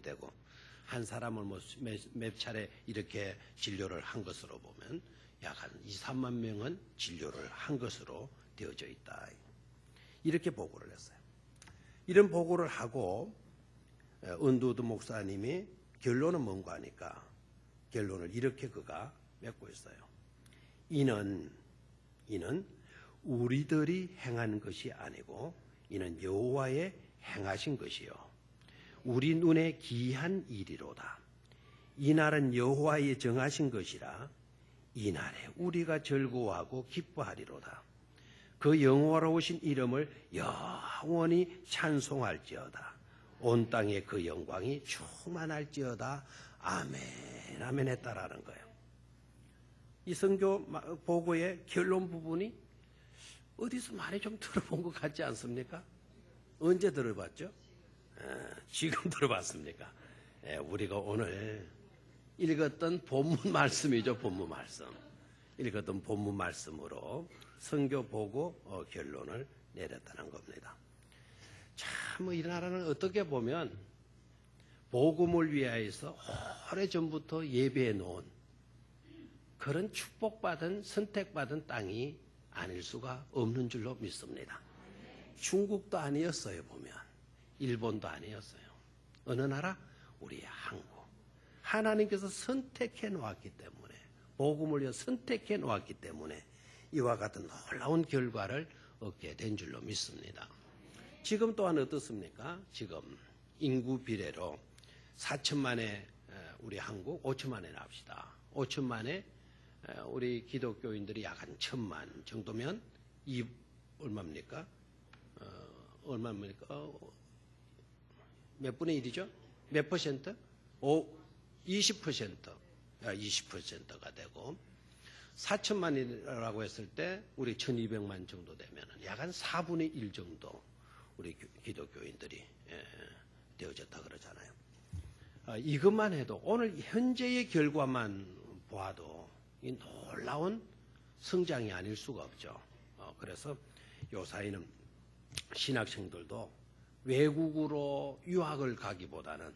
되고 한 사람을 몇 차례 이렇게 진료를 한 것으로 보면 약 한 2, 3만 명은 진료를 한 것으로 되어져 있다. 이렇게 보고를 했어요. 이런 보고를 하고 언두드 목사님이 결론은 뭔가 하니까 결론을 이렇게 그가 맺고 있어요. 이는 우리들이 행한 것이 아니고 이는 여호와의 행하신 것이요 우리 눈에 기이한 일이로다. 이 날은 여호와의 정하신 것이라 이 날에 우리가 즐거워하고 기뻐하리로다. 그 영원하신 이름을 영원히 찬송할지어다. 온 땅에 그 영광이 충만할지어다. 아멘, 아멘 했다라는 거예요. 이 선교 보고의 결론 부분이 어디서 많이 좀 들어본 것 같지 않습니까? 언제 들어봤죠? 지금 들어봤습니까? 우리가 오늘 읽었던 본문 말씀이죠. 본문 말씀. 읽었던 본문 말씀으로 선교 보고 결론을 내렸다는 겁니다. 참, 이 나라는 어떻게 보면 복음을 위하여서 오래전부터 예배해 놓은 그런 축복받은 선택받은 땅이 아닐 수가 없는 줄로 믿습니다. 중국도 아니었어요. 보면 일본도 아니었어요. 어느 나라? 우리 한국. 하나님께서 선택해 놓았기 때문에 복음을 위해 선택해 놓았기 때문에 이와 같은 놀라운 결과를 얻게 된 줄로 믿습니다. 지금 또한 어떻습니까? 지금 인구 비례로 4천만에 우리 한국 5천만에 납시다. 5천만에 우리 기독교인들이 약 한 1,000만 정도면 얼마입니까? 얼마입니까? 몇 분의 1이죠? 몇 퍼센트? 20%. 20%가 되고 4천만이라고 했을 때 우리 1,200만 정도 되면 약 한 4분의 1 정도 우리 기독교인들이 되어졌다 그러잖아요. 이것만 해도 오늘 현재의 결과만 보아도 이 놀라운 성장이 아닐 수가 없죠. 그래서 요사이는 신학생들도 외국으로 유학을 가기보다는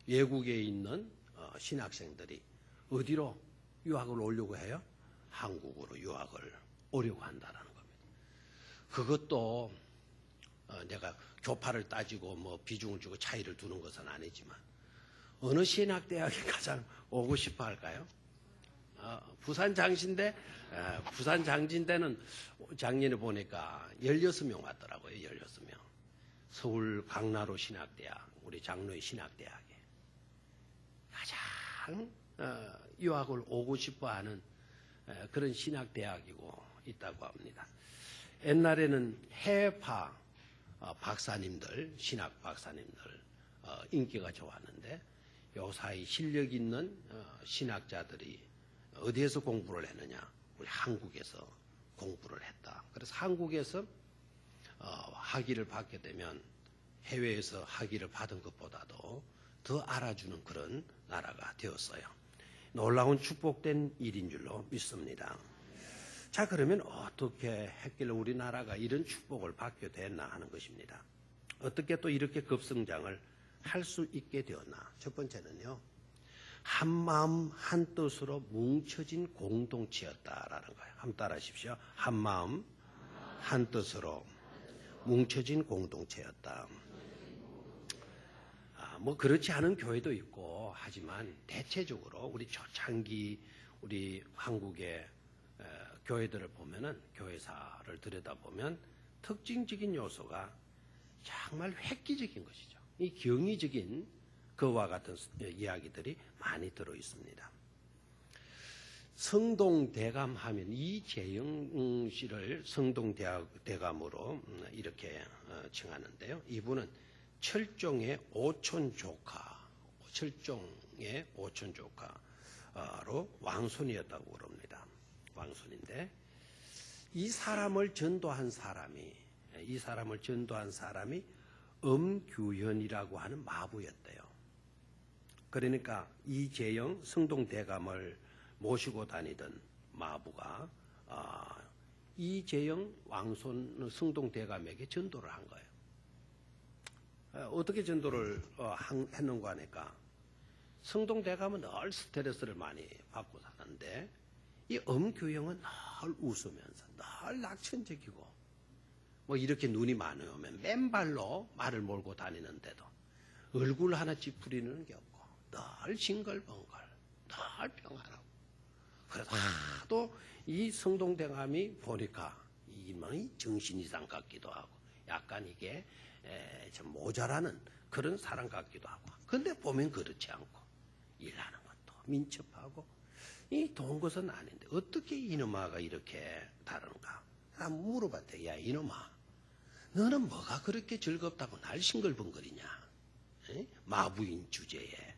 외국에 있는 신학생들이 어디로 유학을 오려고 해요? 한국으로 유학을 오려고 한다는 겁니다. 그것도 내가 교파를 따지고 뭐 비중을 주고 차이를 두는 것은 아니지만 어느 신학대학에 가장 오고 싶어 할까요? 부산 장신대, 부산 장진대는 작년에 보니까 16명 왔더라고요. 16명. 서울 강나루 신학대학, 우리 장로의 신학대학에 가장 유학을 오고 싶어 하는 그런 신학대학이고 있다고 합니다. 옛날에는 해외파 박사님들, 신학 박사님들 인기가 좋았는데 요사이 실력 있는 신학자들이 어디에서 공부를 했느냐? 우리 한국에서 공부를 했다. 그래서 한국에서 학위를 받게 되면 해외에서 학위를 받은 것보다도 더 알아주는 그런 나라가 되었어요. 놀라운 축복된 일인 줄로 믿습니다. 자, 그러면 어떻게 했길래 우리나라가 이런 축복을 받게 됐나 하는 것입니다. 어떻게 또 이렇게 급성장을 할 수 있게 되었나? 첫 번째는요, 한 마음 한 뜻으로 뭉쳐진 공동체였다라는 거예요. 한번 따라하십시오. 한 마음 한 뜻으로 뭉쳐진 공동체였다. 뭐 그렇지 않은 교회도 있고 하지만 대체적으로 우리 초창기 우리 한국의 교회들을 보면은 교회사를 들여다보면 특징적인 요소가 정말 획기적인 것이죠. 이 경이적인 그와 같은 이야기들이 많이 들어 있습니다. 성동대감 하면 이재영 씨를 성동대감으로 이렇게 칭하는데요. 이분은 철종의 오촌 조카로 왕손이었다고 그럽니다. 왕손인데 이 사람을 전도한 사람이 엄규현이라고 하는 마부였대요. 그러니까 이재영 성동대감을 모시고 다니던 마부가 이재영 왕손 성동대감에게 전도를 한 거예요. 어떻게 전도를 했는가 하니까 성동대감은 늘 스트레스를 많이 받고 사는데 이 엄규영은 늘 웃으면서 늘 낙천적이고 뭐 이렇게 눈이 많으면 맨발로 말을 몰고 다니는데도 얼굴 하나 찌푸리는 게 없고 늘 징글벙글 늘 평안하고 그래도 하도 이 성동대감이 보니까 이만이 정신 이상 같기도 하고 약간 이게 좀 모자라는 그런 사람 같기도 하고 근데 보면 그렇지 않고 일하는 것도 민첩하고 이 좋은 것은 아닌데 어떻게 이놈아가 이렇게 다른가 나 물어봤대. 야 이놈아 너는 뭐가 그렇게 즐겁다고 날 싱글벙거리냐 마부인 주제에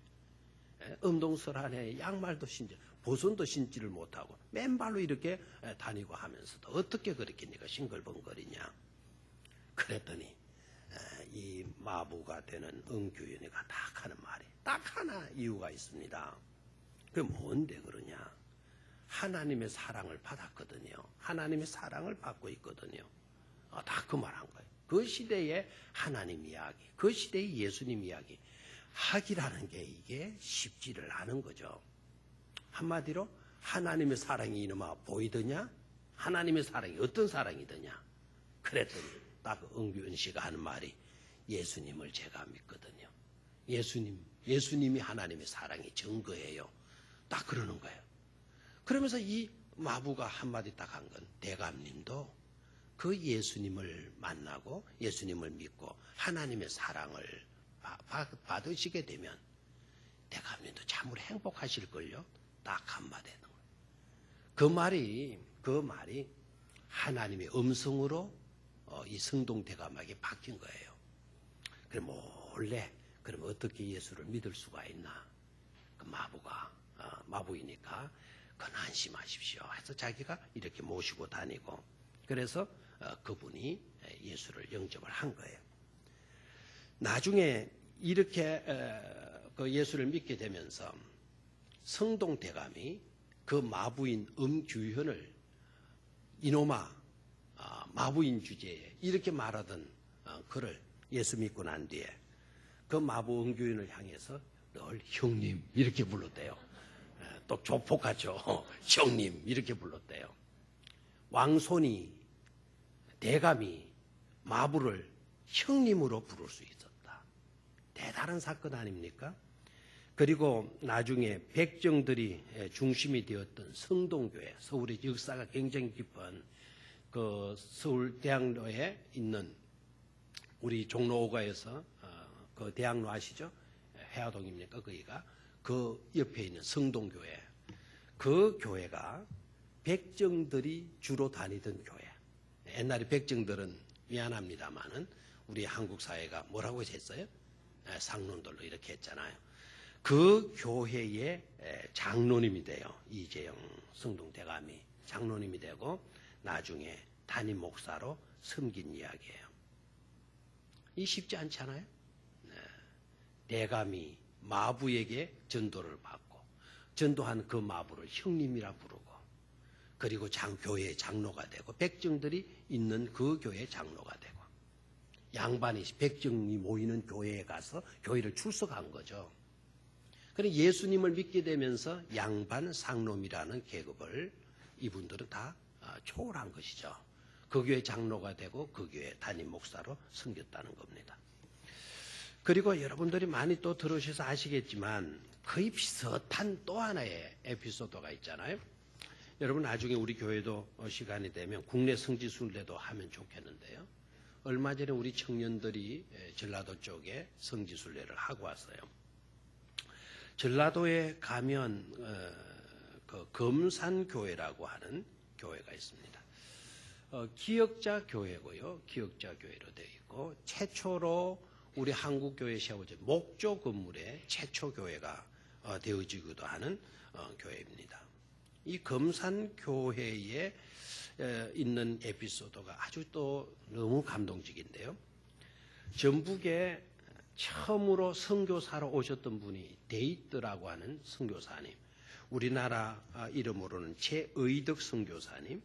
음동설안에 양말도 신지 보선도 신지를 못하고 맨발로 이렇게 다니고 하면서도 어떻게 그렇게 네가 싱글벙거리냐 그랬더니 이 마부가 되는 엄규윤이가 딱 하는 말이 딱 하나 이유가 있습니다. 그게 뭔데 그러냐 하나님의 사랑을 받았거든요. 하나님의 사랑을 받고 있거든요. 다 그 말 한 거예요. 그 시대의 하나님 이야기 그 시대의 예수님 이야기 하기라는 게 이게 쉽지를 않은 거죠. 한마디로 하나님의 사랑이 이놈아 보이더냐 하나님의 사랑이 어떤 사랑이더냐 그랬더니 딱 엄규윤 씨가 하는 말이 예수님을 제가 믿거든요. 예수님이 하나님의 사랑의 증거예요. 딱 그러는 거예요. 그러면서 이 마부가 한마디 딱 한 건 대감님도 그 예수님을 만나고 예수님을 믿고 하나님의 사랑을 받으시게 되면 대감님도 참으로 행복하실걸요. 딱 한마디 하는 거예요. 그 말이 하나님의 음성으로 이 성동대감에게 바뀐 거예요. 그럼 몰래 그럼 어떻게 예수를 믿을 수가 있나? 그 마부이니까 그건 안심하십시오. 해서 자기가 이렇게 모시고 다니고 그래서 그분이 예수를 영접을 한 거예요. 나중에 이렇게 그 예수를 믿게 되면서 성동대감이 그 마부인 엄규현을 이놈아 마부인 주제에 이렇게 말하던 그를 예수 믿고 난 뒤에 그 마부 엄규현을 향해서 늘 형님 이렇게 불렀대요. 또 조폭하죠. 형님 이렇게 불렀대요. 왕손이 대감이 마부를 형님으로 부를 수 있었다. 대단한 사건 아닙니까? 그리고 나중에 백정들이 중심이 되었던 성동교회, 서울의 역사가 굉장히 깊은 그 서울대학로에 있는 우리 종로 5가에서 그 대학로 아시죠? 해화동입니까? 거기가 그 옆에 있는 성동교회. 그 교회가 백정들이 주로 다니던 교회. 옛날에 백정들은 미안합니다만은 우리 한국 사회가 뭐라고 했어요? 상론들로 이렇게 했잖아요. 그 교회의 장로님이 돼요. 이재영 성동대감이 장로님이 되고 나중에 담임 목사로 섬긴 이야기예요. 이 쉽지 않잖아요. 대감이 마부에게 전도를 받고 전도한 그 마부를 형님이라 부르고 그리고 교회의 장로가 되고 백정들이 있는 그 교회의 장로가 되고 양반이 백정이 모이는 교회에 가서 교회를 출석한 거죠. 그래서 예수님을 믿게 되면서 양반 상놈이라는 계급을 이분들은 다 초월한 것이죠. 그 교회 장로가 되고 그 교회 담임 목사로 섬겼다는 겁니다. 그리고 여러분들이 많이 또 들으셔서 아시겠지만 거의 비슷한 또 하나의 에피소드가 있잖아요. 여러분 나중에 우리 교회도 시간이 되면 국내 성지순례도 하면 좋겠는데요. 얼마 전에 우리 청년들이 전라도 쪽에 성지순례를 하고 왔어요. 전라도에 가면 그 검산교회라고 하는 교회가 있습니다. 기역자 교회고요. 기역자 교회로 되어 있고 최초로 우리 한국 교회 세워진 목조 건물의 최초 교회가 되어지기도 하는 교회입니다. 이 검산교회에 있는 에피소드가 아주 또 너무 감동적인데요. 전북에 처음으로 선교사로 오셨던 분이 데이트라고 하는 선교사님, 우리나라 이름으로는 최의덕 선교사님이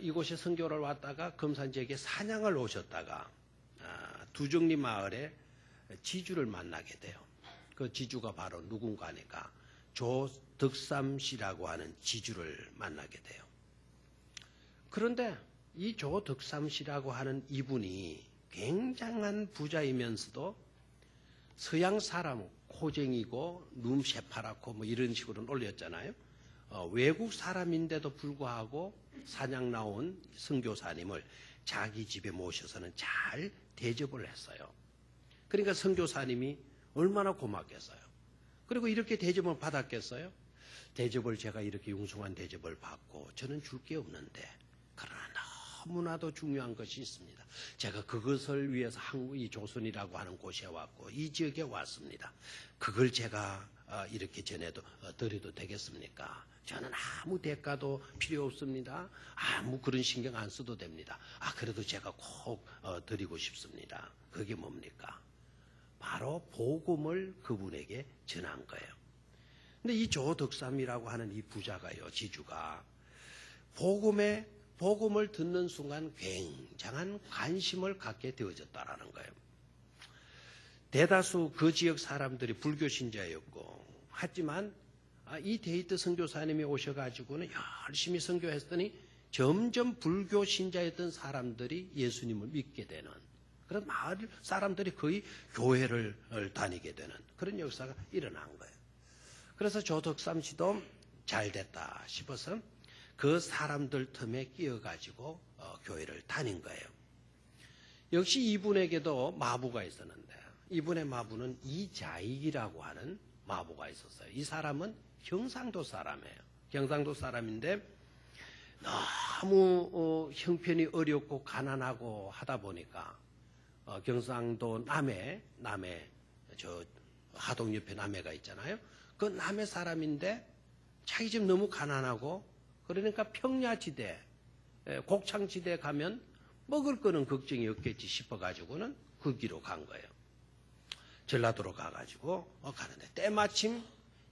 이곳에 선교를 왔다가 금산 지역에 사냥을 오셨다가 두정리 마을에 지주를 만나게 돼요. 그 지주가 바로 누군가 하니까 조덕삼 씨라고 하는 지주를 만나게 돼요. 그런데 이 조덕삼 씨라고 하는 이분이 굉장한 부자이면서도 서양 사람, 코쟁이고 눈 새파랗고 뭐 이런 식으로 올렸잖아요. 외국 사람인데도 불구하고 사냥 나온 선교사님을 자기 집에 모셔서는 잘 대접을 했어요. 그러니까 선교사님이 얼마나 고맙겠어요. 그리고 이렇게 대접을 받았겠어요. 대접을 제가 이렇게 융숭한 대접을 받고 저는 줄 게 없는데 그러나 너무나도 중요한 것이 있습니다. 제가 그것을 위해서 한국이 조선이라고 하는 곳에 왔고 이 지역에 왔습니다. 그걸 제가 이렇게 전해도 드려도 되겠습니까? 저는 아무 대가도 필요 없습니다. 아무 그런 신경 안 써도 됩니다. 그래도 제가 꼭 드리고 싶습니다. 그게 뭡니까? 바로 복음을 그분에게 전한 거예요. 근데 이 조덕삼이라고 하는 이 부자가요, 지주가 복음을 듣는 순간 굉장한 관심을 갖게 되어졌다라는 거예요. 대다수 그 지역 사람들이 불교 신자였고, 하지만 이 데이트 선교사님이 오셔가지고는 열심히 선교했더니 점점 불교 신자였던 사람들이 예수님을 믿게 되는 그런 마을 사람들이 거의 교회를 다니게 되는 그런 역사가 일어난 거예요. 그래서 조덕삼 씨도 잘 됐다 싶어서 그 사람들 틈에 끼어가지고 교회를 다닌 거예요. 역시 이분에게도 마부가 있었는데 이분의 마부는 이자익이라고 하는 마부가 있었어요. 이 사람은 경상도 사람이에요. 경상도 사람인데 너무 형편이 어렵고 가난하고 하다 보니까 경상도 남해 저 하동 옆에 남해가 있잖아요. 그 남해 사람인데 자기 집 너무 가난하고 그러니까 평야지대, 곡창지대 가면 먹을 거는 걱정이 없겠지 싶어가지고는 그 길로 간 거예요. 전라도로 가가지고 가는데 때마침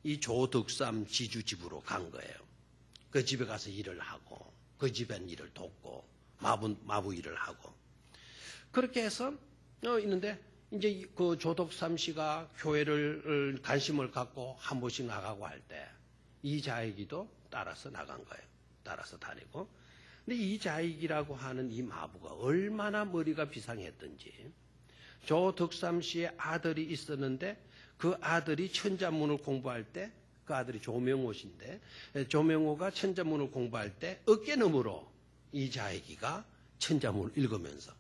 이 조덕삼 지주 집으로 간 거예요. 그 집에 가서 일을 하고 그 집엔 일을 돕고 마부 일을 하고 그렇게 해서 있는데 이제 그 조덕삼 씨가 교회를 관심을 갖고 한 번씩 나가고 할 때 이 자익이도 따라서 나간 거예요. 따라서 다니고. 근데 이 자익이라고 하는 이 마부가 얼마나 머리가 비상했던지 조덕삼 씨의 아들이 있었는데 그 아들이 천자문을 공부할 때 그 아들이 조명호신데 조명호가 천자문을 공부할 때 어깨너머로 이 자익이가 천자문을 읽으면서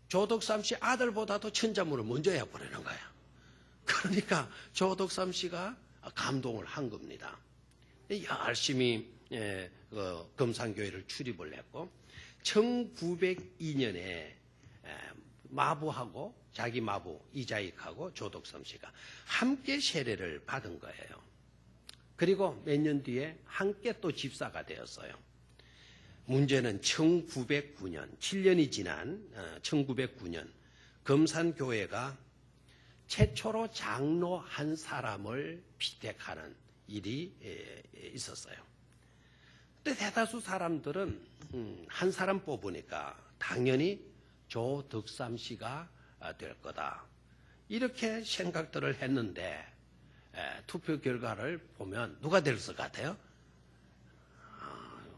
조덕삼 씨 아들보다도 천자문을 먼저 해버리는 거예요. 그러니까 조덕삼 씨가 감동을 한 겁니다. 열심히 금산교회를 출입을 했고 1902년에 마부하고 자기 마부 이자익하고 조덕삼 씨가 함께 세례를 받은 거예요. 그리고 몇 년 뒤에 함께 또 집사가 되었어요. 문제는 1909년 7년이 지난 1909년 금산교회가 최초로 장로 한 사람을 피택하는 일이 있었어요. 근데 대다수 사람들은 한 사람 뽑으니까 당연히 조덕삼 씨가 될 거다. 이렇게 생각들을 했는데 투표 결과를 보면 누가 될 것 같아요?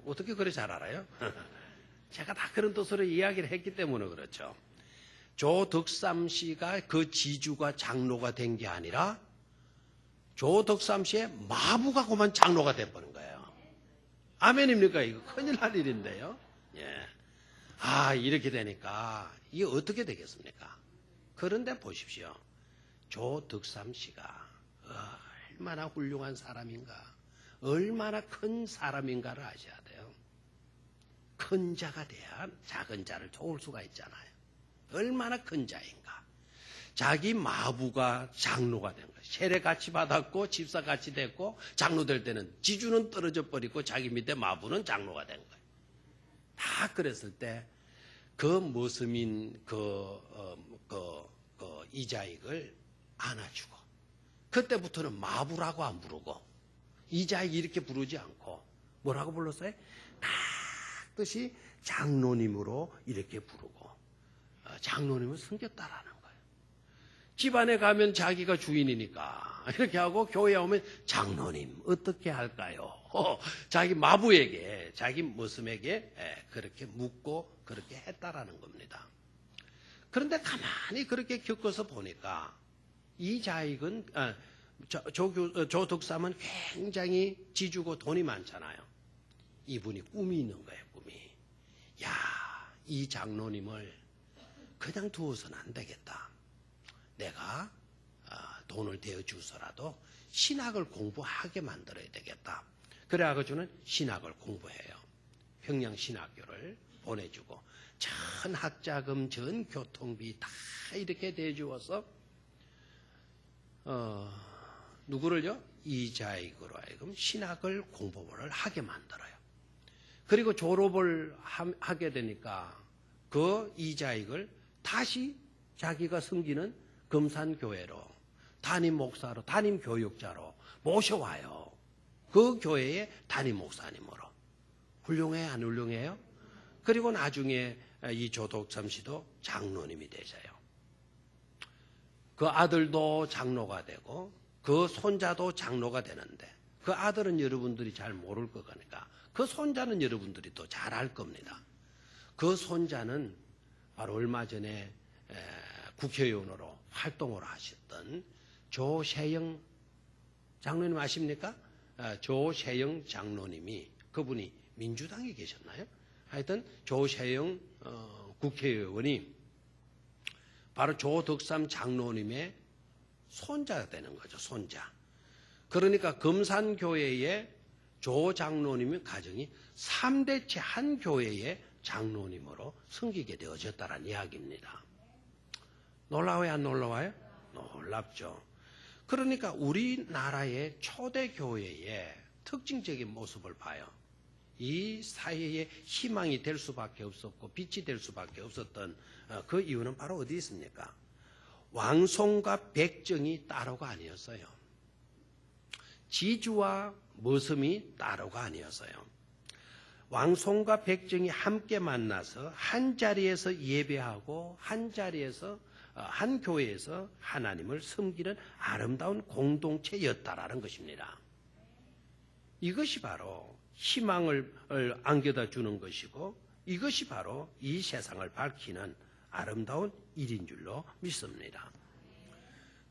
어떻게 그래 잘 알아요? 제가 다 그런 뜻으로 이야기를 했기 때문에 그렇죠. 조덕삼 씨가 그 지주가 장로가 된 게 아니라 조덕삼 씨의 마부가 그만 장로가 돼버린 거예요. 아멘입니까? 이거 큰일 날 일인데요. 예. 이렇게 되니까 이게 어떻게 되겠습니까? 그런데 보십시오. 조덕삼 씨가 얼마나 훌륭한 사람인가, 얼마나 큰 사람인가를 아셔야 돼요. 큰 자가 돼야 작은 자를 도울 수가 있잖아요. 얼마나 큰 자인가. 자기 마부가 장로가 된 거예요. 세례 같이 받았고 집사 같이 됐고 장로 될 때는 지주는 떨어져 버리고 자기 밑에 마부는 장로가 된 거예요. 다 그랬을 때 그 모습인 이자익을 안아주고 그때부터는 마부라고 안 부르고 이자익 이렇게 부르지 않고 뭐라고 불렀어요? 다 뜻이 장로님으로 이렇게 부르고 장로님을 섬겼다라는 거예요. 집안에 가면 자기가 주인이니까 이렇게 하고 교회에 오면 장로님 어떻게 할까요? 자기 마부에게 자기 머슴에게 그렇게 묻고 그렇게 했다라는 겁니다. 그런데 가만히 그렇게 겪어서 보니까 이 자익은 조 덕삼은 굉장히 지주고 돈이 많잖아요. 이분이 꿈이 있는 거예요. 꿈이. 야, 이 장로님을 그냥 두어서는 안 되겠다. 내가 돈을 대어 주서라도 신학을 공부하게 만들어야 되겠다. 그래가지고는 신학을 공부해요. 평양신학교를 보내주고 전 학자금, 전 교통비 다 이렇게 대주어서 누구를요? 이자익으로 하여금 신학을 공부를 하게 만들어요. 그리고 졸업을 하게 되니까 그 이자익을 다시 자기가 섬기는 금산교회로 담임 목사로 담임 교육자로 모셔와요. 그 교회의 담임 목사님으로. 훌륭해요? 안 훌륭해요? 그리고 나중에 이 조덕삼 씨도 장로님이 되셔요. 그 아들도 장로가 되고 그 손자도 장로가 되는데 그 아들은 여러분들이 잘 모를 것 같으니까 그 손자는 여러분들이 또 잘 알 겁니다. 그 손자는 바로 얼마 전에 국회의원으로 활동을 하셨던 조세영 장로님 아십니까? 조세영 장로님이 그분이 민주당에 계셨나요? 하여튼 조세영 국회의원이 바로 조덕삼 장로님의 손자가 되는 거죠. 손자. 그러니까 금산교회의 조 장로님의 가정이 3대째 한 교회의 장로님으로 섬기게 되어졌다는 이야기입니다. 놀라워요? 안 놀라워요? 놀랍죠. 그러니까 우리나라의 초대 교회의 특징적인 모습을 봐요. 이 사회에 희망이 될 수밖에 없었고 빛이 될 수밖에 없었던 그 이유는 바로 어디 있습니까? 왕송과 백정이 따로가 아니었어요. 지주와 머슴이 따로가 아니었어요. 왕송과 백정이 함께 만나서 한 자리에서 예배하고 한 자리에서 한 교회에서 하나님을 섬기는 아름다운 공동체였다라는 것입니다. 이것이 바로 희망을 안겨다 주는 것이고 이것이 바로 이 세상을 밝히는 아름다운 일인 줄로 믿습니다.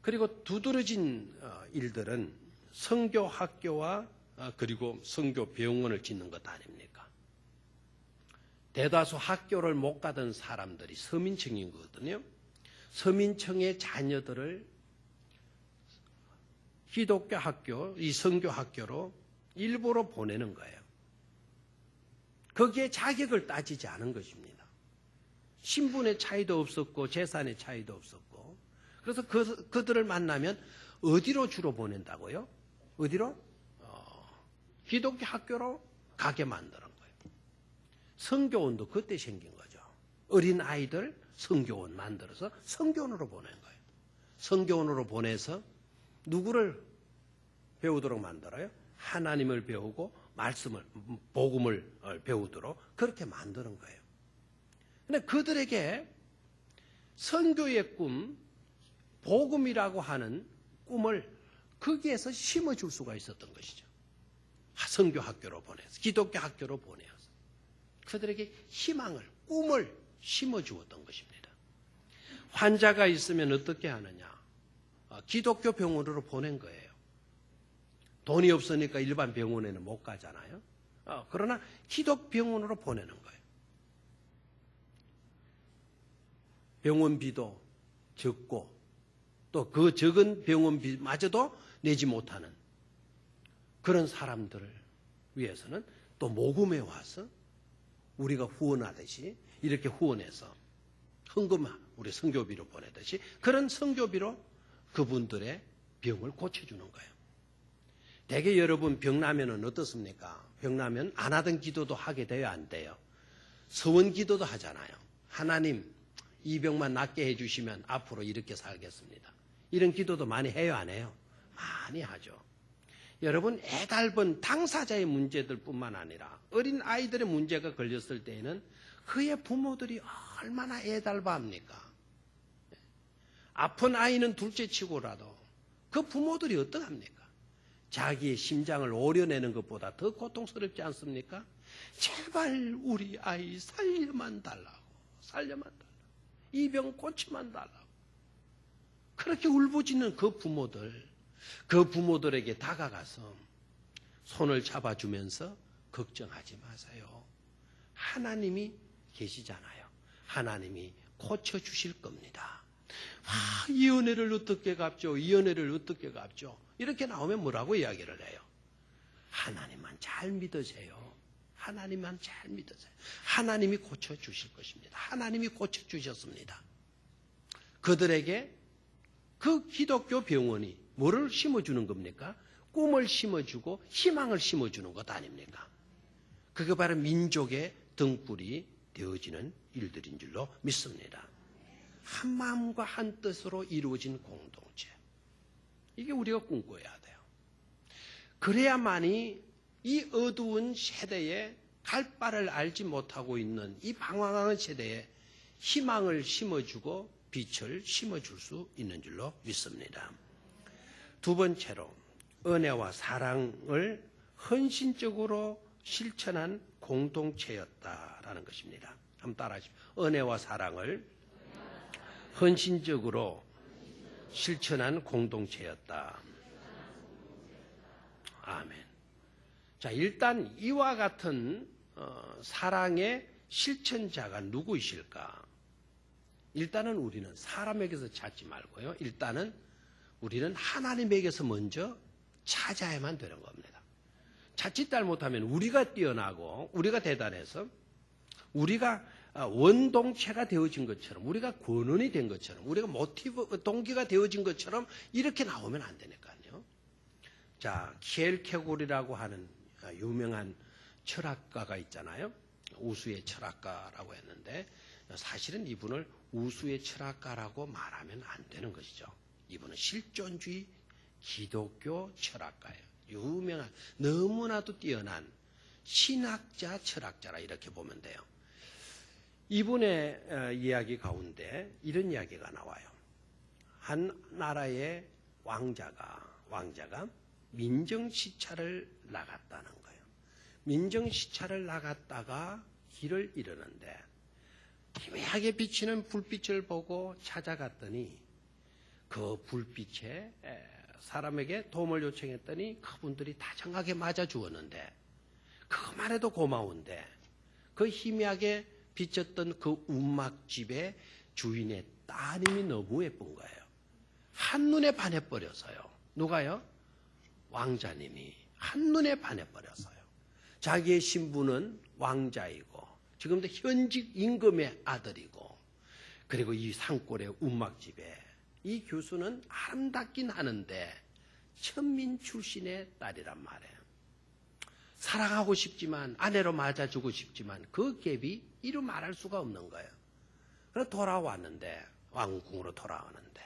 그리고 두드러진 일들은 선교학교와 그리고 선교병원을 짓는 것 아닙니까? 대다수 학교를 못 가던 사람들이 서민층인 거거든요. 서민층의 자녀들을 기독교 학교, 이 선교학교로 일부러 보내는 거예요. 거기에 자격을 따지지 않은 것입니다. 신분의 차이도 없었고 재산의 차이도 없었고 그래서 그들을 만나면 어디로 주로 보낸다고요? 어디로? 기독교 학교로 가게 만드는 거예요. 선교원도 그때 생긴 거죠. 어린 아이들 선교원 만들어서 선교원으로 보낸 거예요. 선교원으로 보내서 누구를 배우도록 만들어요? 하나님을 배우고 말씀을 복음을 배우도록 그렇게 만드는 거예요. 근데 그들에게 선교의 꿈, 복음이라고 하는 꿈을 거기에서 심어줄 수가 있었던 것이죠. 선교 학교로 보내서 기독교 학교로 보내서 그들에게 희망을, 꿈을 심어주었던 것입니다. 환자가 있으면 어떻게 하느냐? 기독교 병원으로 보낸 거예요. 돈이 없으니까 일반 병원에는 못 가잖아요. 그러나 기독 병원으로 보내는 거예요. 병원비도 적고 또 그 적은 병원비마저도 내지 못하는 그런 사람들을 위해서는 또 모금에 와서 우리가 후원하듯이 이렇게 후원해서 헌금 우리 선교비로 보내듯이 그런 선교비로 그분들의 병을 고쳐주는 거예요. 대개 여러분 병나면은 어떻습니까? 병나면 안 하던 기도도 하게 돼요? 안 돼요? 서원 기도도 하잖아요. 하나님 이 병만 낫게 해주시면 앞으로 이렇게 살겠습니다. 이런 기도도 많이 해요? 안 해요? 많이 하죠. 여러분 애달픈 당사자의 문제들 뿐만 아니라 어린 아이들의 문제가 걸렸을 때에는 그의 부모들이 얼마나 애달바합니까? 아픈 아이는 둘째치고라도 그 부모들이 어떡합니까? 자기의 심장을 오려내는 것보다 더 고통스럽지 않습니까? 제발 우리 아이 살려만 달라고, 살려만 달라고, 이 병 고치만 달라고. 그렇게 울부짖는 그 부모들에게 다가가서 손을 잡아주면서 걱정하지 마세요. 하나님이 계시잖아요. 하나님이 고쳐주실 겁니다. 이 은혜를 어떻게 갚죠? 이 은혜를 어떻게 갚죠? 이렇게 나오면 뭐라고 이야기를 해요? 하나님만 잘 믿으세요. 하나님만 잘 믿으세요. 하나님이 고쳐주실 것입니다. 하나님이 고쳐주셨습니다. 그들에게 그 기독교 병원이 뭐를 심어주는 겁니까? 꿈을 심어주고 희망을 심어주는 것 아닙니까? 그게 바로 민족의 등불이 되어지는 일들인 줄로 믿습니다. 한 마음과 한 뜻으로 이루어진 공동체. 이게 우리가 꿈꿔야 돼요. 그래야만이 이 어두운 세대에 갈 바를 알지 못하고 있는 이 방황하는 세대에 희망을 심어주고 빛을 심어줄 수 있는 줄로 믿습니다. 두 번째로 은혜와 사랑을 헌신적으로 실천한 공동체였다라는 것입니다. 한번 따라하십시오. 은혜와 사랑을 헌신적으로 실천한 공동체였다. 아멘. 자, 일단 이와 같은 사랑의 실천자가 누구이실까? 일단은 우리는 사람에게서 찾지 말고요. 일단은 우리는 하나님에게서 먼저 찾아야만 되는 겁니다. 찾지 잘못하면 우리가 뛰어나고 우리가 대단해서 우리가 원동체가 되어진 것처럼, 우리가 권원이 된 것처럼, 우리가 동기가 되어진 것처럼 이렇게 나오면 안 되니까요. 자, 키엘케고르라고 하는 유명한 철학가가 있잖아요. 우수의 철학가라고 했는데 사실은 이분을 우수의 철학가라고 말하면 안 되는 것이죠. 이분은 실존주의 기독교 철학가예요. 유명한, 너무나도 뛰어난 신학자, 철학자라 이렇게 보면 돼요. 이분의 이야기 가운데 이런 이야기가 나와요. 한 나라의 왕자가 민정시찰을 나갔다는 거예요. 민정시찰을 나갔다가 길을 잃었는데 희미하게 비치는 불빛을 보고 찾아갔더니 그 불빛에 사람에게 도움을 요청했더니 그분들이 다정하게 맞아주었는데 그것만 해도 고마운데 그 희미하게 비쳤던 그 움막집의 주인의 따님이 너무 예쁜 거예요. 한눈에 반해버렸어요. 누가요? 왕자님이 한눈에 반해버렸어요. 자기의 신분은 왕자이고 지금도 현직 임금의 아들이고 그리고 이 산골의 움막집에 이 교수는 아름답긴 하는데 천민 출신의 딸이란 말이에요. 사랑하고 싶지만 아내로 맞아주고 싶지만 그 갭이 이루 말할 수가 없는 거예요. 그래서 돌아왔는데 왕궁으로 돌아오는데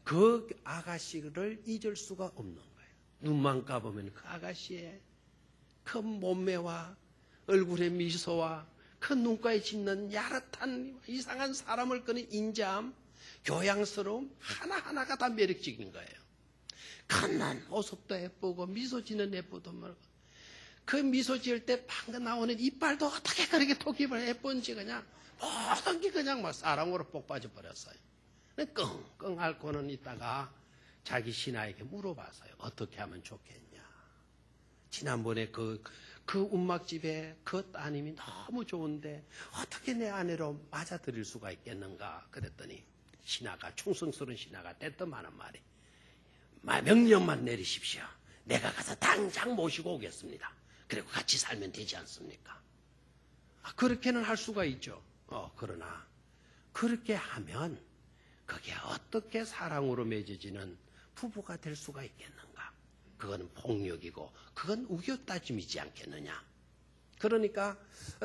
그 아가씨를 잊을 수가 없는 거예요. 눈만 감으면 그 아가씨의 그 몸매와 얼굴의 미소와 그 눈가에 짓는 야릇한 이상한 사람을 끄는 인자함, 교양스러움 하나하나가 다 매력적인 거예요. 걷는 모습도 예쁘고 미소 짓는 예쁘도 말고 그 미소 지을 때 방금 나오는 이빨도 어떻게 그렇게 토끼발 예쁜지 그냥 모든 게 그냥 막 사랑으로 복 빠져버렸어요. 끙끙 앓고는 있다가 자기 신하에게 물어봤어요. 어떻게 하면 좋겠냐. 지난번에 그 움막집에 그 따님이 너무 좋은데 어떻게 내 아내로 맞아들일 수가 있겠는가 그랬더니 신하가 충성스러운 신하가 대뜸하는 말이 명령만 내리십시오. 내가 가서 당장 모시고 오겠습니다. 그리고 같이 살면 되지 않습니까? 그렇게는 할 수가 있죠. 그러나 그렇게 하면 그게 어떻게 사랑으로 맺어지는 부부가 될 수가 있겠는가? 그건 폭력이고 그건 우겨따짐이지 않겠느냐? 그러니까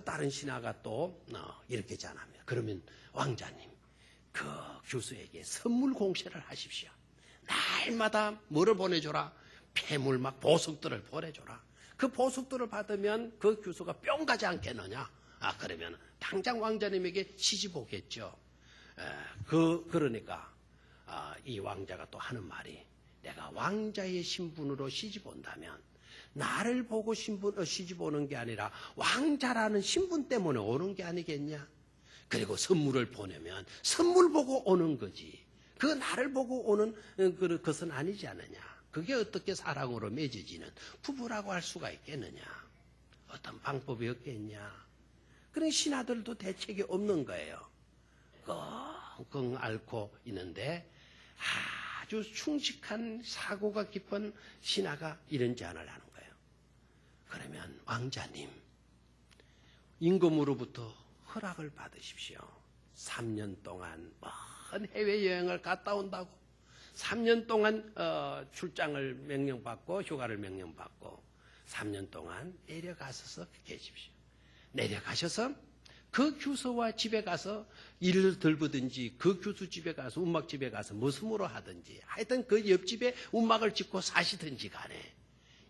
다른 신하가 또 이렇게 전합니다. 그러면 왕자님 그 교수에게 선물 공세를 하십시오. 날마다 뭐를 보내줘라? 폐물 막 보석들을 보내줘라. 그 보석들을 받으면 그 교수가 뿅 가지 않겠느냐? 그러면 당장 왕자님에게 시집 오겠죠. 그러니까 이 왕자가 또 하는 말이, 내가 왕자의 신분으로 시집 온다면 나를 보고 시집 오는 게 아니라 왕자라는 신분 때문에 오는 게 아니겠냐. 그리고 선물을 보내면 선물 보고 오는 거지. 그 나를 보고 오는 것은 아니지 않느냐. 그게 어떻게 사랑으로 맺어지는 부부라고 할 수가 있겠느냐. 어떤 방법이 없겠냐. 그런 신하들도 대책이 없는 거예요. 끙끙 앓고 있는데 아주 충직한 사고가 깊은 신하가 이런 제안을 하는 거예요. 그러면 왕자님, 임금으로부터 허락을 받으십시오. 3년 동안 먼 해외여행을 갔다 온다고 3년 동안 출장을 명령받고 휴가를 명령받고 3년 동안 내려가셔서 계십시오. 내려가셔서 그 규서와 집에 가서 일을 들보든지 그 규수 집에 가서 운막집에 가서 무슨으로 하든지 하여튼 그 옆집에 운막을 짓고 사시든지 간에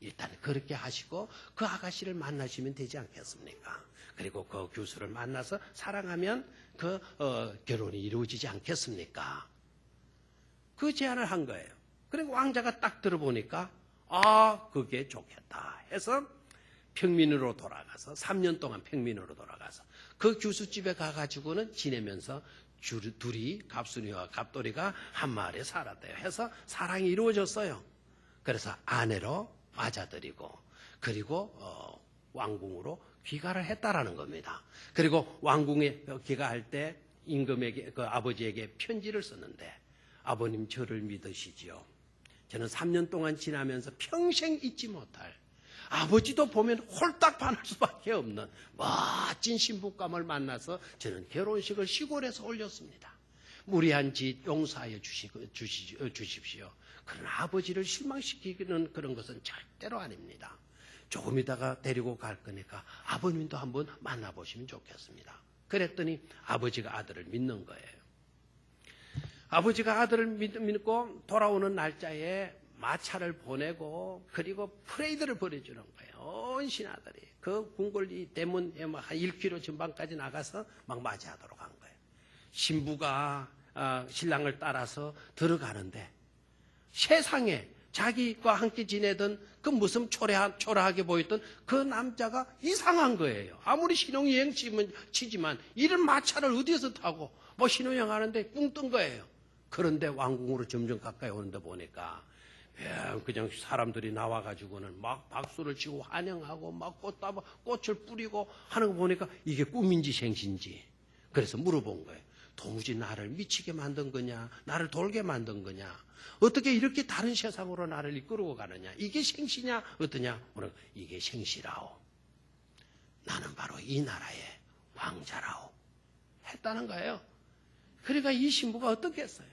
일단 그렇게 하시고 그 아가씨를 만나시면 되지 않겠습니까? 그리고 그 교수를 만나서 사랑하면 그 결혼이 이루어지지 않겠습니까? 그 제안을 한 거예요. 그리고 왕자가 딱 들어보니까 그게 좋겠다 해서 평민으로 돌아가서 3년 동안 평민으로 돌아가서 그 교수집에 가가지고는 지내면서 둘이 갑순이와 갑돌이가 한 마을에 살았대요. 해서 사랑이 이루어졌어요. 그래서 아내로 맞아들이고 그리고 왕궁으로 귀가를 했다라는 겁니다. 그리고 왕궁에 귀가할 때 임금에게 그 아버지에게 편지를 썼는데, 아버님 저를 믿으시지요. 저는 3년 동안 지나면서 평생 잊지 못할, 아버지도 보면 홀딱 반할 수밖에 없는 멋진 신부감을 만나서 저는 결혼식을 시골에서 올렸습니다. 무리한 짓 용서하여 주십시오. 그러나 아버지를 실망시키는 그런 것은 절대로 아닙니다. 조금 있다가 데리고 갈 거니까 아버님도 한번 만나보시면 좋겠습니다. 그랬더니 아버지가 아들을 믿는 거예요. 아버지가 아들을 믿고 돌아오는 날짜에 마차를 보내고 그리고 프레이드를 벌여주는 거예요. 온 신하들이 그 궁궐 대문에 한 1km 전방까지 나가서 막 맞이하도록 한 거예요. 신부가 신랑을 따라서 들어가는데 세상에 자기와 함께 지내던 그 무슨 초라하게 보였던 그 남자가 이상한 거예요. 아무리 신혼여행 치지만 이런 마차를 어디에서 타고 뭐 신혼여행 하는데 뿡 뜬 거예요. 그런데 왕궁으로 점점 가까이 오는데 보니까 그냥 사람들이 나와가지고는 막 박수를 치고 환영하고 막 꽃을 뿌리고 하는 거 보니까 이게 꿈인지 생신지. 그래서 물어본 거예요. 도무지 나를 미치게 만든 거냐? 나를 돌게 만든 거냐? 어떻게 이렇게 다른 세상으로 나를 이끌고 가느냐? 이게 생시냐? 어떠냐? 이게 생시라오. 나는 바로 이 나라의 왕자라오. 했다는 거예요. 그러니까 이 신부가 어떻겠어요?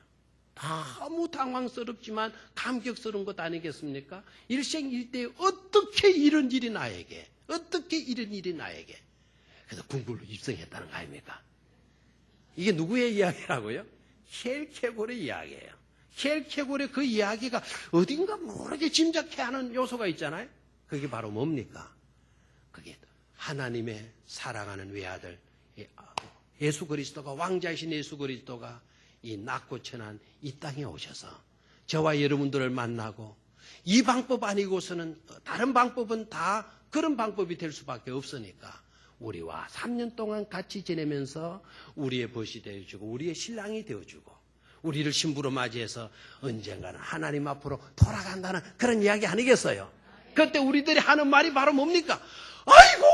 너무 당황스럽지만 감격스러운 것 아니겠습니까? 일생일대에 어떻게 이런 일이 나에게, 어떻게 이런 일이 나에게. 그래서 궁궐로 입성했다는 거 아닙니까? 이게 누구의 이야기라고요? 켈케골의 이야기예요. 켈케골의 그 이야기가 어딘가 모르게 짐작해하는 요소가 있잖아요. 그게 바로 뭡니까? 그게 하나님의 사랑하는 외아들 예수 그리스도가, 왕자이신 예수 그리스도가 이 낮고 천한 이 땅에 오셔서 저와 여러분들을 만나고, 이 방법 아니고서는 다른 방법은 다 그런 방법이 될 수밖에 없으니까 우리와 3년 동안 같이 지내면서 우리의 벗이 되어주고 우리의 신랑이 되어주고 우리를 신부로 맞이해서 언젠가는 하나님 앞으로 돌아간다는 그런 이야기 아니겠어요? 그때 우리들이 하는 말이 바로 뭡니까? 아이고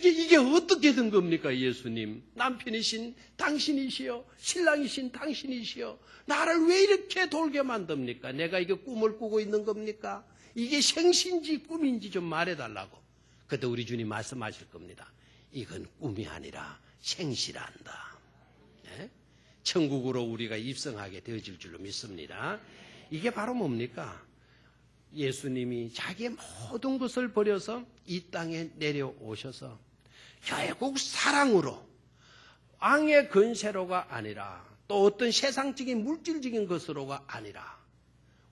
이게 어떻게 된 겁니까? 예수님, 남편이신 당신이시여, 신랑이신 당신이시여, 나를 왜 이렇게 돌게 만듭니까? 내가 이게 꿈을 꾸고 있는 겁니까? 이게 생신지 꿈인지 좀 말해달라고. 그때 우리 주님 말씀하실 겁니다. 이건 꿈이 아니라 생시란다. 네? 천국으로 우리가 입성하게 되어질 줄로 믿습니다. 이게 바로 뭡니까? 예수님이 자기의 모든 것을 버려서 이 땅에 내려오셔서 결국 사랑으로, 왕의 권세로가 아니라 또 어떤 세상적인 물질적인 것으로가 아니라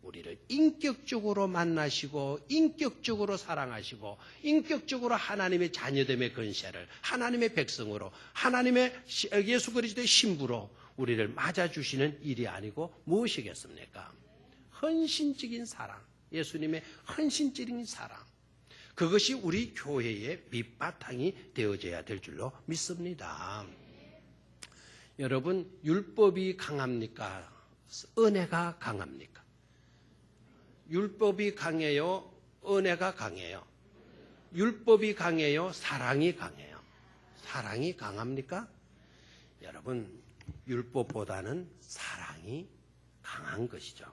우리를 인격적으로 만나시고 인격적으로 사랑하시고 인격적으로 하나님의 자녀됨의 권세를 하나님의 백성으로 하나님의 예수 그리스도의 신부로 우리를 맞아주시는 일이 아니고 무엇이겠습니까? 헌신적인 사랑, 예수님의 헌신적인 사랑. 그것이 우리 교회의 밑바탕이 되어져야 될 줄로 믿습니다. 여러분, 율법이 강합니까? 은혜가 강합니까? 율법이 강해요? 은혜가 강해요? 율법이 강해요? 사랑이 강해요? 사랑이 강합니까? 여러분, 율법보다는 사랑이 강한 것이죠.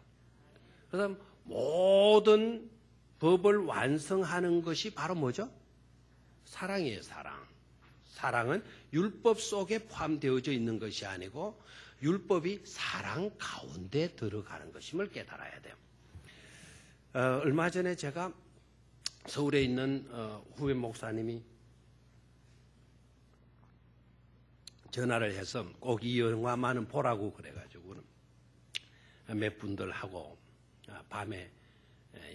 그래서 모든 법을 완성하는 것이 바로 뭐죠? 사랑이에요, 사랑. 사랑은 율법 속에 포함되어져 있는 것이 아니고 율법이 사랑 가운데 들어가는 것임을 깨달아야 돼요. 얼마 전에 제가 서울에 있는 후배 목사님이 전화를 해서 꼭 이 영화만은 보라고 그래가지고는 몇 분들하고 밤에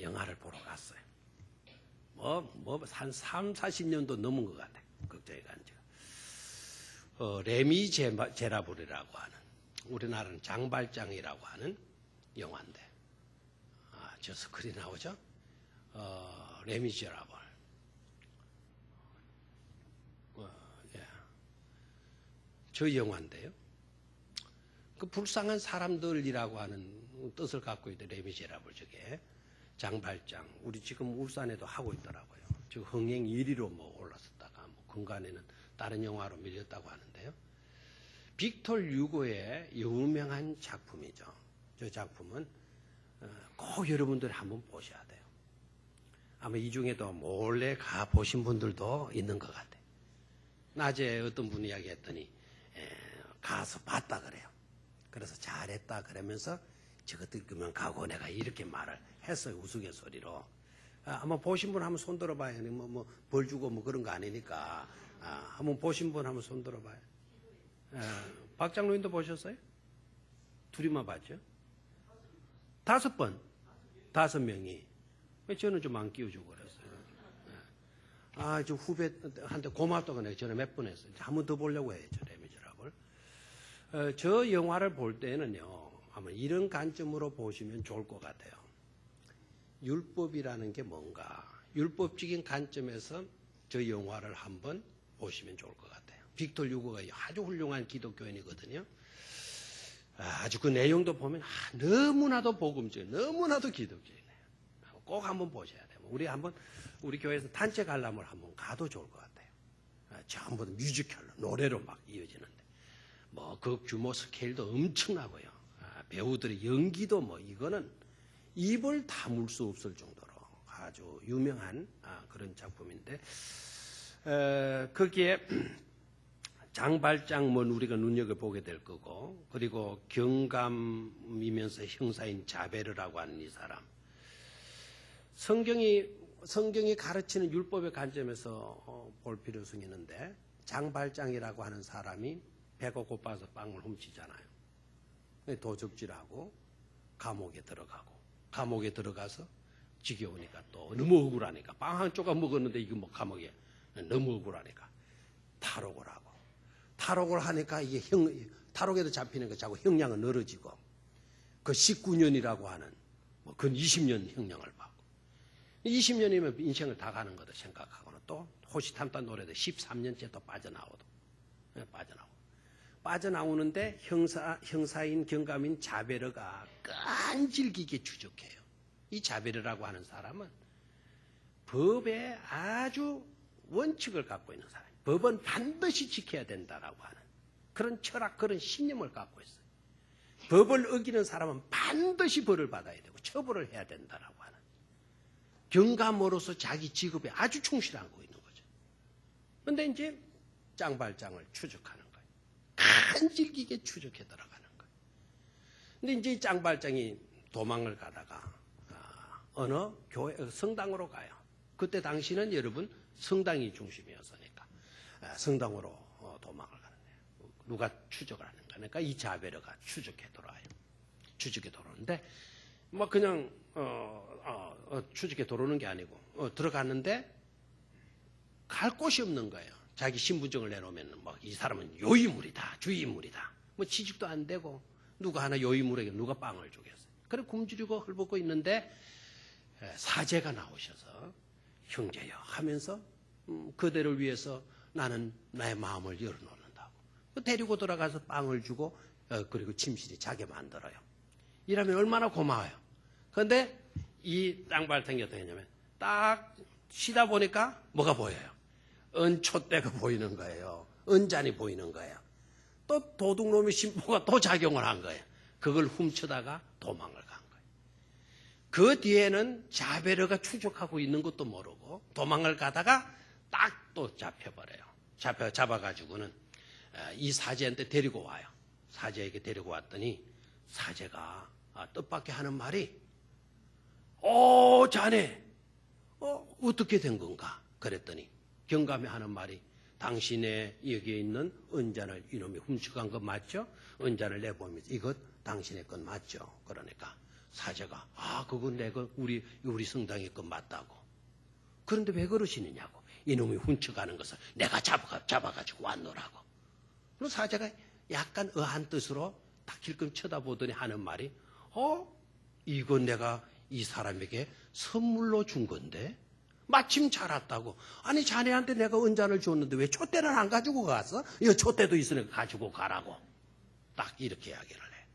영화를 보러 갔어요. 한 3, 40년도 넘은 것 같아요. 걱정이 간 지가. 레미제라블이라고 하는, 우리나라는 장발장이라고 하는 영화인데, 저 스크린 나오죠? 레미제라블. 예. 저 영화인데요. 그 불쌍한 사람들이라고 하는 뜻을 갖고 있는 레미제라블 저게. 장발장, 우리 지금 울산에도 하고 있더라고요. 지금 흥행 1위로 뭐 올랐었다가 근간에는 다른 영화로 밀렸다고 하는데요. 빅토르 유고의 유명한 작품이죠. 저 작품은 꼭 여러분들이 한번 보셔야 돼요. 아마 이 중에도 몰래 가 보신 분들도 있는 것 같아요. 낮에 어떤 분이 이야기했더니 가서 봤다 그래요. 그래서 잘했다 그러면서 저것들 그러면 가고 내가 이렇게 말을 했어요. 우스갯소리로. 한번 보신 분 한번 손 들어봐요. 벌 주고 뭐 그런 거 아니니까. 한번 보신 분 한번 손 들어봐요. 박 장로님도 보셨어요? 둘이만 봤죠? 5번. 5명이. 저는 좀 안 끼워주고 그랬어요. 저 후배한테 고맙다고 내가 전에 몇 번 했어요. 한 번 더 보려고 해요. 저 레미제라블. 저 영화를 볼 때는요. 아마 이런 관점으로 보시면 좋을 것 같아요. 율법이라는 게 뭔가, 율법적인 관점에서 저 영화를 한번 보시면 좋을 것 같아요. 빅토르 유고가 아주 훌륭한 기독교인이거든요. 아주 그 내용도 보면 너무나도 복음적, 너무나도 기독교인이에요. 꼭 한번 보셔야 돼요. 우리 교회에서 단체 관람을 한번 가도 좋을 것 같아요. 전부 뮤지컬로, 노래로 막 이어지는데, 그 규모 스케일도 엄청나고요. 배우들의 연기도 이거는 입을 다물 수 없을 정도로 아주 유명한 그런 작품인데, 거기에 장발장문 우리가 눈여겨보게 될 거고, 그리고 경감이면서 형사인 자베르라고 하는 이 사람. 성경이 가르치는 율법의 관점에서 볼 필요성이 있는데, 장발장이라고 하는 사람이 배가 고파서 빵을 훔치잖아요. 도적질하고 감옥에 들어가서 지겨우니까 또 너무 억울하니까 빵 한 조각 먹었는데 이거 감옥에 너무 억울하니까 탈옥을 하니까 이게 탈옥에도 잡히는 거 자꾸 형량은 늘어지고, 그 19년이라고 하는 근 20년 형량을 받고, 20년이면 인생을 다 가는 거다 생각하고는 또 호시탐탐 노래도 13년째 또 빠져나오는데 형사인 경감인 자베르가 끈질기게 추적해요. 이 자베르라고 하는 사람은 법에 아주 원칙을 갖고 있는 사람이에요. 법은 반드시 지켜야 된다라고 하는 그런 철학, 그런 신념을 갖고 있어요. 법을 어기는 사람은 반드시 벌을 받아야 되고 처벌을 해야 된다라고 하는 경감으로서 자기 직업에 아주 충실하고 있는 거죠. 그런데 이제 장발장을 추적하는 거예요. 간질기게 추적해 들어가는 거예요. 근데 이제 장발장이 도망을 가다가 어느 성당으로 가요. 그때 당시는 여러분 성당이 중심이었으니까 성당으로 도망을 가는데, 누가 추적을 하는 거니까 이 자베르가 추적해 돌아와요. 추적해 돌아오는데 막 그냥 추적해 들어오는 게 아니고 들어갔는데 갈 곳이 없는 거예요. 자기 신분증을 내놓으면 막 이 사람은 요인물이다, 주인물이다. 뭐 취직도 안 되고 누가 하나 요인물에게 누가 빵을 주겠어요. 그래 굶주리고 헐벗고 있는데 사제가 나오셔서 형제여 하면서 그대를 위해서 나는 나의 마음을 열어놓는다고. 데리고 들어가서 빵을 주고 그리고 침실이 자게 만들어요. 이러면 얼마나 고마워요. 그런데 이 땅발탱이 어떻게 했냐면 딱 쉬다 보니까 뭐가 보여요? 은촛대가 보이는 거예요. 은잔이 보이는 거예요. 또 도둑놈의 심보가 또 작용을 한 거예요. 그걸 훔쳐다가 도망을 간 거예요. 그 뒤에는 자베르가 추적하고 있는 것도 모르고 도망을 가다가 딱 또 잡혀버려요. 잡아가지고는 이 사제한테 데리고 와요. 사제에게 데리고 왔더니 사제가 뜻밖의 하는 말이 자네 어떻게 된 건가? 그랬더니 경감이 하는 말이 당신의 여기에 있는 은잔을 이놈이 훔쳐간 것 맞죠? 은잔을 내보면서 이것 당신의 것 맞죠? 그러니까 사제가 그건 내가 우리 성당의 것 맞다고. 그런데 왜 그러시느냐고. 이놈이 훔쳐가는 것을 내가 잡아가지고 왔노라고. 그럼 사제가 약간 의한 뜻으로 딱 길끔 쳐다보더니 하는 말이 이건 내가 이 사람에게 선물로 준 건데 마침 잘 왔다고. 아니 자네한테 내가 은잔을 줬는데 왜 촛대는 안 가지고 갔어? 이거 촛대도 있으니까 가지고 가라고. 딱 이렇게 이야기를 해.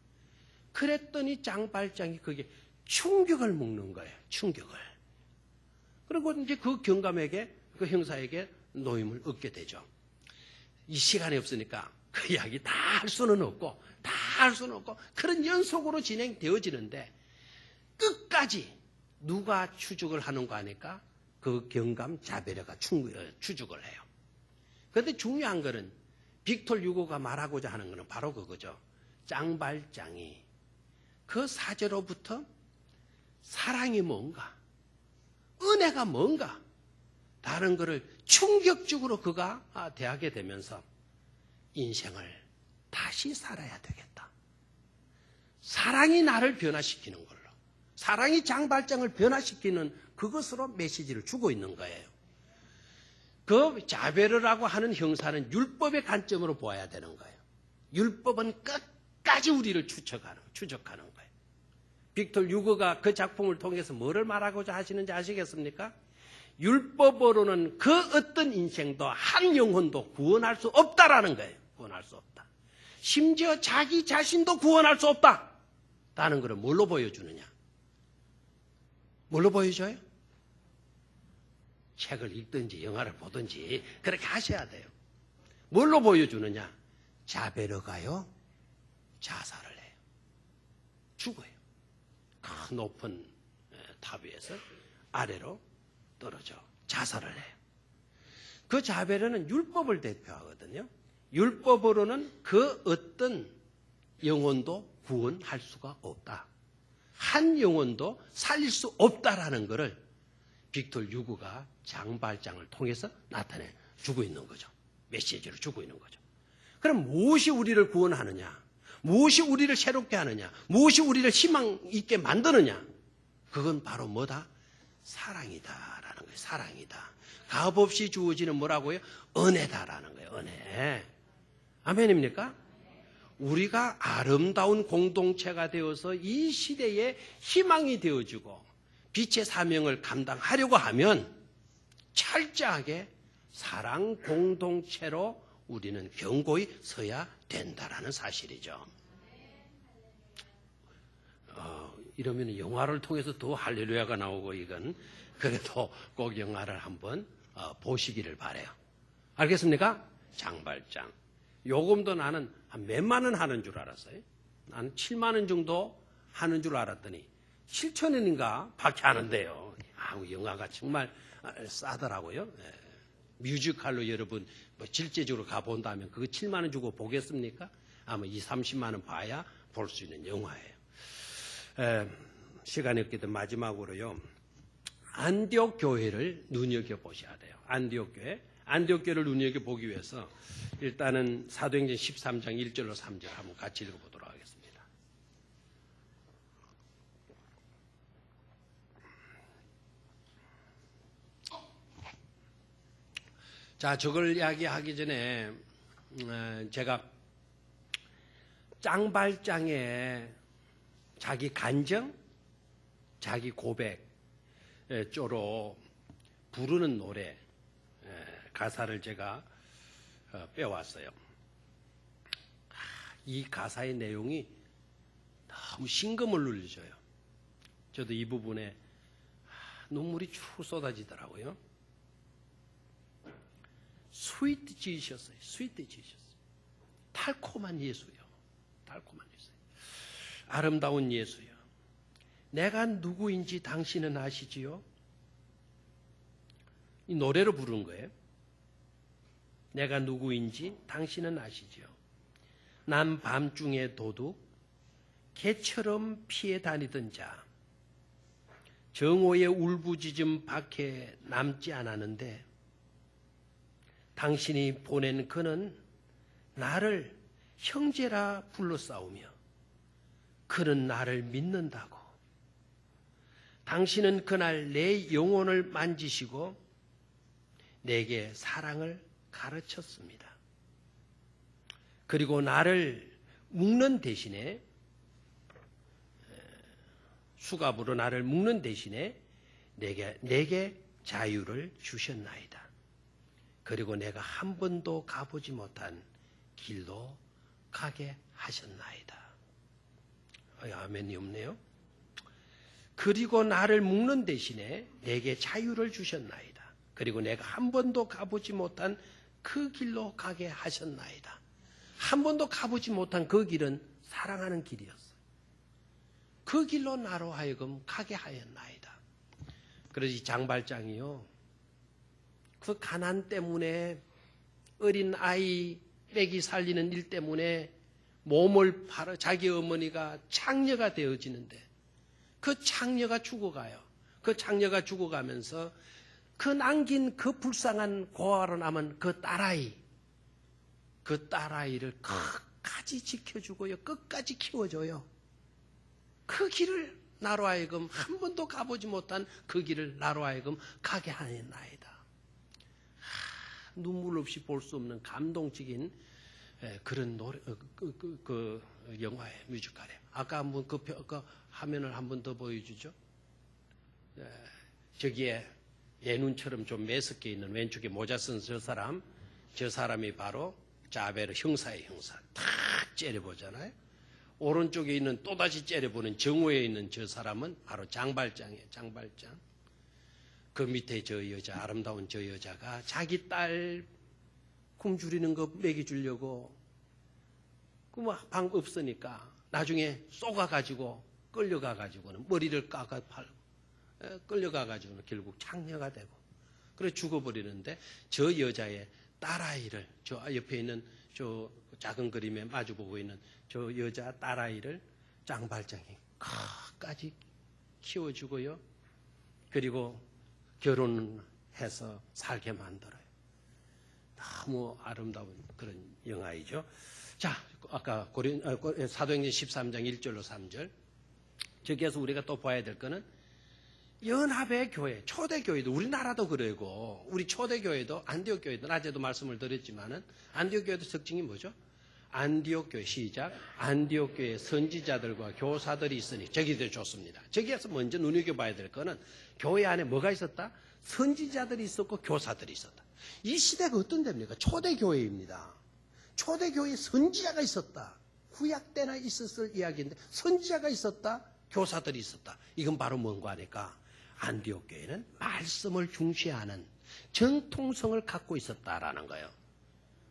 그랬더니 장발장이 그게 충격을 먹는 거예요. 충격을. 그리고 이제 그 경감에게 그 형사에게 노임을 얻게 되죠. 이 시간이 없으니까 그 이야기 다 할 수는 없고 그런 연속으로 진행되어지는데 끝까지 누가 추적을 하는 거 아니까 그 경감 자베르가 추적을 해요. 그런데 중요한 거는 빅톨 유고가 말하고자 하는 거는 바로 그거죠. 장발장이 그 사제로부터 사랑이 뭔가, 은혜가 뭔가, 다른 거를 충격적으로 그가 대하게 되면서 인생을 다시 살아야 되겠다. 사랑이 나를 변화시키는 걸로, 사랑이 장발장을 변화시키는 그것으로 메시지를 주고 있는 거예요. 그 자베르라고 하는 형사는 율법의 관점으로 보아야 되는 거예요. 율법은 끝까지 우리를 추적하는 거예요. 빅톨 유고가 그 작품을 통해서 뭐를 말하고자 하시는지 아시겠습니까? 율법으로는 그 어떤 인생도 한 영혼도 구원할 수 없다라는 거예요. 구원할 수 없다. 심지어 자기 자신도 구원할 수 없다. 라는 것을 뭘로 보여주느냐? 뭘로 보여줘요? 책을 읽든지 영화를 보든지 그렇게 하셔야 돼요. 뭘로 보여주느냐? 자베르가요 자살을 해요. 죽어요. 큰 높은 탑 위에서 아래로 떨어져 자살을 해요. 그 자베르는 율법을 대표하거든요. 율법으로는 그 어떤 영혼도 구원할 수가 없다. 한 영혼도 살릴 수 없다라는 것을 빅톨 유고가 장발장을 통해서 나타내 주고 있는 거죠. 메시지를 주고 있는 거죠. 그럼 무엇이 우리를 구원하느냐? 무엇이 우리를 새롭게 하느냐? 무엇이 우리를 희망 있게 만드느냐? 그건 바로 뭐다? 사랑이다라는 거예요. 사랑이다. 값없이 주어지는 뭐라고요? 은혜다라는 거예요. 은혜. 아멘입니까? 우리가 아름다운 공동체가 되어서 이 시대에 희망이 되어주고 빛의 사명을 감당하려고 하면 철저하게 사랑 공동체로 우리는 견고히 서야 된다라는 사실이죠. 이러면 영화를 통해서 더 할렐루야가 나오고 이건 그래도 꼭 영화를 한번 보시기를 바라요. 알겠습니까? 장발장. 요금도 나는 한 몇만 원 하는 줄 알았어요. 나는 7만 원 정도 하는 줄 알았더니 7천 원인가 밖에 하는데요. 영화가 정말 싸더라고요. 뮤지컬로 여러분 실제적으로 가본다면 그거 7만 원 주고 보겠습니까? 아마 20, 30만 원 봐야 볼 수 있는 영화예요. 시간이 없기 때문에 마지막으로요. 안디옥 교회를 눈여겨보셔야 돼요. 안디옥 교회. 안디옥 교회를 눈여겨보기 위해서 일단은 사도행전 13장 1절로 3절 한번 같이 읽어보도록 하겠습니다. 자, 저걸 이야기하기 전에 제가 짱발짱의 자기 간정, 자기 고백 쪽으로 부르는 노래 가사를 제가 빼왔어요. 이 가사의 내용이 너무 심금을 울려줘요. 저도 이 부분에 눈물이 쭉 쏟아지더라고요. 스위트 지으셨어요. 스위트 지으셨어요. 달콤한 예수요. 달콤한 예수요. 아름다운 예수요. 내가 누구인지 당신은 아시지요? 이 노래로 부르는 거예요. 내가 누구인지 당신은 아시지요? 난 밤중에 도둑, 개처럼 피해 다니던 자, 정오의 울부짖음 밖에 남지 않았는데 당신이 보낸 그는 나를 형제라 불러싸우며 그는 나를 믿는다고. 당신은 그날 내 영혼을 만지시고 내게 사랑을 가르쳤습니다. 그리고 나를 묶는 대신에 수갑으로 나를 묶는 대신에 내게 자유를 주셨나이다. 그리고 내가 한 번도 가보지 못한 길로 가게 하셨나이다. 아멘이 없네요. 그리고 나를 묶는 대신에 내게 자유를 주셨나이다. 그리고 내가 한 번도 가보지 못한 그 길로 가게 하셨나이다. 한 번도 가보지 못한 그 길은 사랑하는 길이었어요. 그 길로 나로 하여금 가게 하였나이다. 그래서 이 장발장이요, 그 가난 때문에 어린 아이 빼기 살리는 일 때문에 몸을 팔아 자기 어머니가 창녀가 되어지는데 그 창녀가 죽어가요. 그 창녀가 죽어가면서 그 남긴 그 불쌍한 고아로 남은 그 딸아이를 끝까지 지켜주고요. 끝까지 키워줘요. 그 길을 나로 하여금 한 번도 가보지 못한 그 길을 나로 하여금 가게 하였나이다. 눈물 없이 볼 수 없는 감동적인 그런 노래, 그 영화의 뮤지컬이에요. 아까 한번 그 화면을 한 번 더 보여주죠. 저기에 내 눈처럼 좀 매섭게 있는 왼쪽에 모자 쓴 저 사람이 바로 자베르 형사의 형사. 탁 째려보잖아요. 오른쪽에 있는 또다시 째려보는 정오에 있는 저 사람은 바로 장발장이에요. 장발장. 그 밑에 저 여자, 아름다운 저 여자가 자기 딸 굶주리는 거 먹여주려고 방 없으니까 나중에 쏘가가지고 끌려가가지고는 머리를 깎아 팔고 끌려가가지고는 결국 창녀가 되고 그래 죽어버리는데 저 여자의 딸아이를 저 옆에 있는 저 작은 그림에 마주보고 있는 저 여자 딸아이를 장발장이 끝까지 키워주고요. 그리고 결혼해서 살게 만들어요. 너무 아름다운 그런 영화이죠. 자, 아까 사도행전 13장 1절로 3절. 저기에서 우리가 또 봐야 될 거는 연합의 교회, 초대교회도 우리나라도 그러고 우리 초대교회도 안디옥 교회도 낮에도 말씀을 드렸지만은 안디옥 교회도 특징이 뭐죠? 안디옥 교회 시작. 안디옥 교회 선지자들과 교사들이 있으니 저기도 좋습니다. 저기에서 먼저 눈여겨봐야 될 거는 교회 안에 뭐가 있었다? 선지자들이 있었고 교사들이 있었다. 이 시대가 어떤 데입니까? 초대교회입니다. 초대교회에 선지자가 있었다. 구약 때나 있었을 이야기인데 선지자가 있었다. 교사들이 있었다. 이건 바로 뭔가 하니까 안디옥 교회는 말씀을 중시하는 정통성을 갖고 있었다라는 거예요.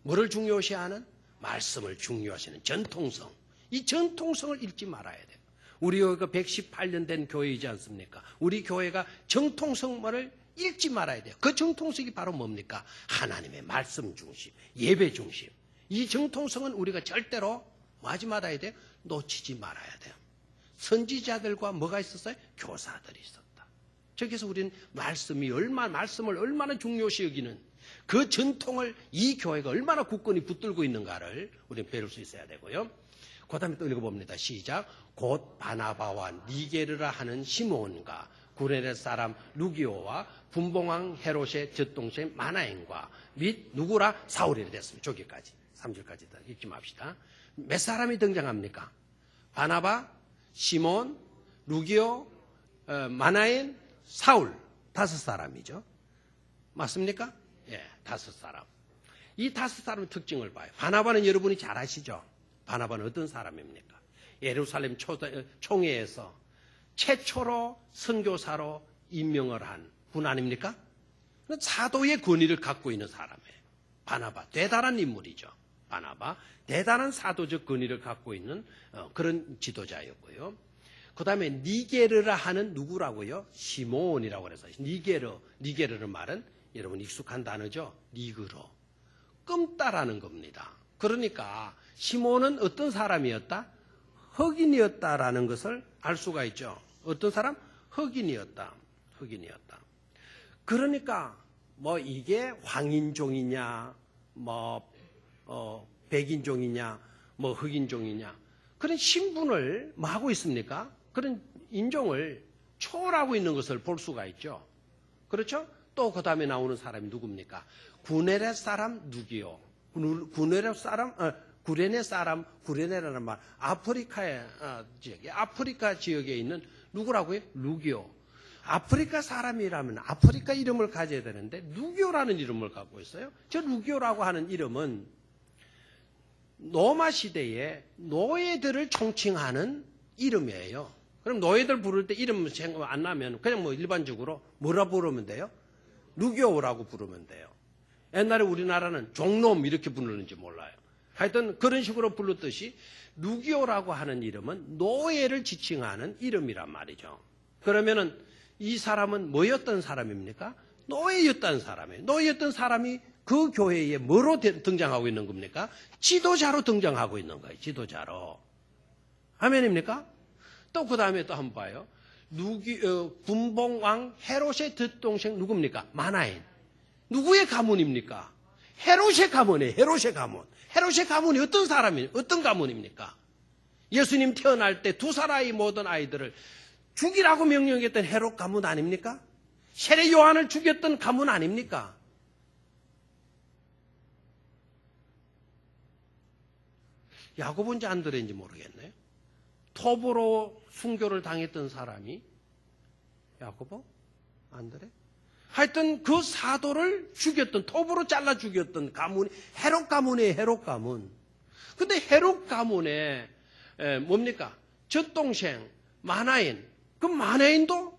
뭐를 중요시하는? 말씀을 중요하시는 전통성. 이 전통성을 잃지 말아야 돼요. 우리 교회가 118년 된 교회이지 않습니까? 우리 교회가 정통성을 잃지 말아야 돼요. 그 정통성이 바로 뭡니까? 하나님의 말씀 중심, 예배 중심. 이 정통성은 우리가 절대로 뭐 하지 말아야 돼요? 놓치지 말아야 돼요. 선지자들과 뭐가 있었어요? 교사들이 있었다. 저기서 우리는 말씀을 얼마나 중요시 여기는 그 전통을 이 교회가 얼마나 굳건히 붙들고 있는가를 우리는 배울 수 있어야 되고요. 그 다음에 또 읽어봅니다. 시작. 곧 바나바와 니게르라 하는 시몬과 구레네 사람 루기오와 분봉왕 헤롯의 젖동생 마나엔과 및 누구라 사울이 됐습니다. 저기까지 3절까지 읽지 맙시다. 몇 사람이 등장합니까? 바나바, 시몬, 루기오, 마나엔, 사울 5사람이죠. 맞습니까? 예, 5사람. 이 5사람의 특징을 봐요. 바나바는 여러분이 잘 아시죠? 바나바는 어떤 사람입니까? 예루살렘 총회에서 최초로 선교사로 임명을 한 분 아닙니까? 사도의 권위를 갖고 있는 사람이에요. 바나바, 대단한 인물이죠. 바나바, 대단한 사도적 권위를 갖고 있는 그런 지도자였고요. 그 다음에 니게르라 하는 누구라고요? 시몬이라고 그래서 니게르는 말은 여러분 익숙한 단어죠. 니그로, 끔따라는 겁니다. 그러니까 시몬은 어떤 사람이었다? 흑인이었다라는 것을 알 수가 있죠. 어떤 사람? 흑인이었다. 그러니까 뭐 이게 황인종이냐, 백인종이냐, 흑인종이냐 그런 신분을 뭐 하고 있습니까? 그런 인종을 초월하고 있는 것을 볼 수가 있죠. 그렇죠? 또 그 다음에 나오는 사람이 누굽니까? 구레네 사람 누기요. 구레네라는 말, 아프리카 지역에 있는 누구라고요? 루기오. 아프리카 사람이라면 아프리카 이름을 가져야 되는데 루기오라는 이름을 갖고 있어요. 저 루기오라고 하는 이름은 로마 시대에 노예들을 총칭하는 이름이에요. 그럼 노예들 부를 때 이름 생각 안 나면 그냥 뭐 일반적으로 뭐라 부르면 돼요? 루기오라고 부르면 돼요. 옛날에 우리나라는 종놈 이렇게 부르는지 몰라요. 하여튼 그런 식으로 불렀듯이 루기오라고 하는 이름은 노예를 지칭하는 이름이란 말이죠. 그러면은 이 사람은 뭐였던 사람입니까? 노예였던 사람이에요. 노예였던 사람이 그 교회에 뭐로 등장하고 있는 겁니까? 지도자로 등장하고 있는 거예요. 지도자로. 아멘입니까? 또 그 다음에 또 한번 봐요. 분봉왕 헤롯의 젖동생 누굽니까? 마나엔. 누구의 가문입니까? 헤롯의 가문이에요. 헤롯의 가문. 헤롯의 가문이 어떤 사람이에요? 어떤 가문입니까? 예수님 태어날 때 두 살아이 모든 아이들을 죽이라고 명령했던 헤롯 가문 아닙니까? 세례 요한을 죽였던 가문 아닙니까? 야고보인지 안드레인지 모르겠네요. 톱으로 순교를 당했던 사람이 야고보? 안드레? 하여튼 그 사도를 죽였던, 톱으로 잘라 죽였던 가문이 헤롯 가문이에요. 헤롯 가문. 근데 헤롯 가문에 뭡니까? 젖동생 마나엔. 그 마나엔도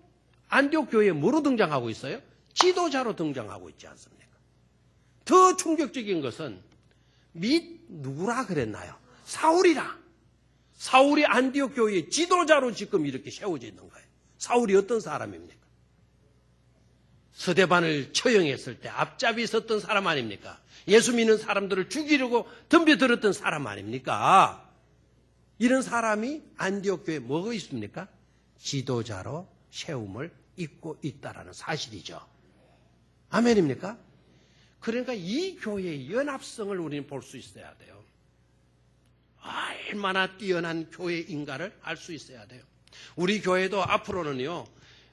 안디옥 교회에 뭐로 등장하고 있어요? 지도자로 등장하고 있지 않습니까? 더 충격적인 것은 및 누구라 그랬나요? 사울이라. 사울이 안디옥 교회의 지도자로 지금 이렇게 세워져 있는 거예요. 사울이 어떤 사람입니까? 서대반을 처형했을 때 앞잡이 섰던 사람 아닙니까? 예수 믿는 사람들을 죽이려고 덤벼들었던 사람 아닙니까? 이런 사람이 안디옥 교회에 뭐가 있습니까? 지도자로 세움을 입고 있다라는 사실이죠. 아멘입니까? 그러니까 이 교회의 연합성을 우리는 볼 수 있어야 돼요. 얼마나 뛰어난 교회인가를 알 수 있어야 돼요. 우리 교회도 앞으로는요,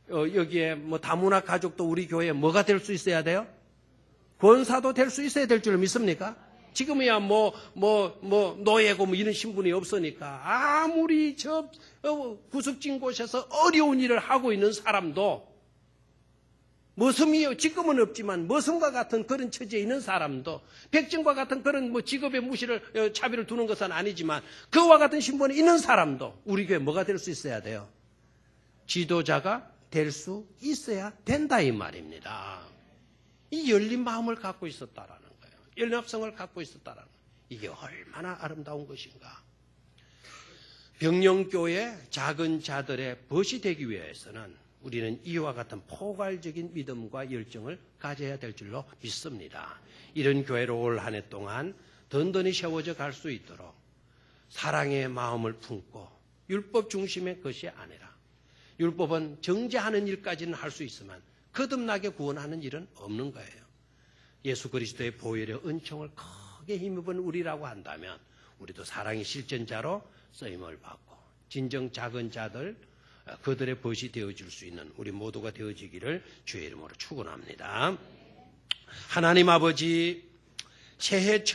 여기에 뭐 다문화 가족도 우리 교회에 뭐가 될 수 있어야 돼요? 권사도 될 수 있어야 될 줄 믿습니까? 지금이야 노예고 이런 신분이 없으니까 아무리 구석진 곳에서 어려운 일을 하고 있는 사람도 머슴이 지금은 없지만 머슴과 같은 그런 처지에 있는 사람도 백정과 같은 그런 직업의 무시를 차별을 두는 것은 아니지만 그와 같은 신분이 있는 사람도 우리 교회 뭐가 될 수 있어야 돼요? 지도자가 될 수 있어야 된다 이 말입니다. 이 열린 마음을 갖고 있었다라는 거예요. 연합성을 갖고 있었다라는 거예요. 이게 얼마나 아름다운 것인가. 병영교회 작은 자들의 벗이 되기 위해서는 우리는 이와 같은 포괄적인 믿음과 열정을 가져야 될 줄로 믿습니다. 이런 교회로 올 한 해 동안 든든히 세워져 갈 수 있도록 사랑의 마음을 품고 율법 중심의 것이 아니라 율법은 정죄하는 일까지는 할 수 있지만 거듭나게 구원하는 일은 없는 거예요. 예수 그리스도의 보혈의 은총을 크게 힘입은 우리라고 한다면 우리도 사랑의 실전자로 쓰임을 받고 진정 작은 자들 그들의 벗이 되어줄 수 있는 우리 모두가 되어지기를 주의 이름으로 축원합니다. 하나님 아버지, 새해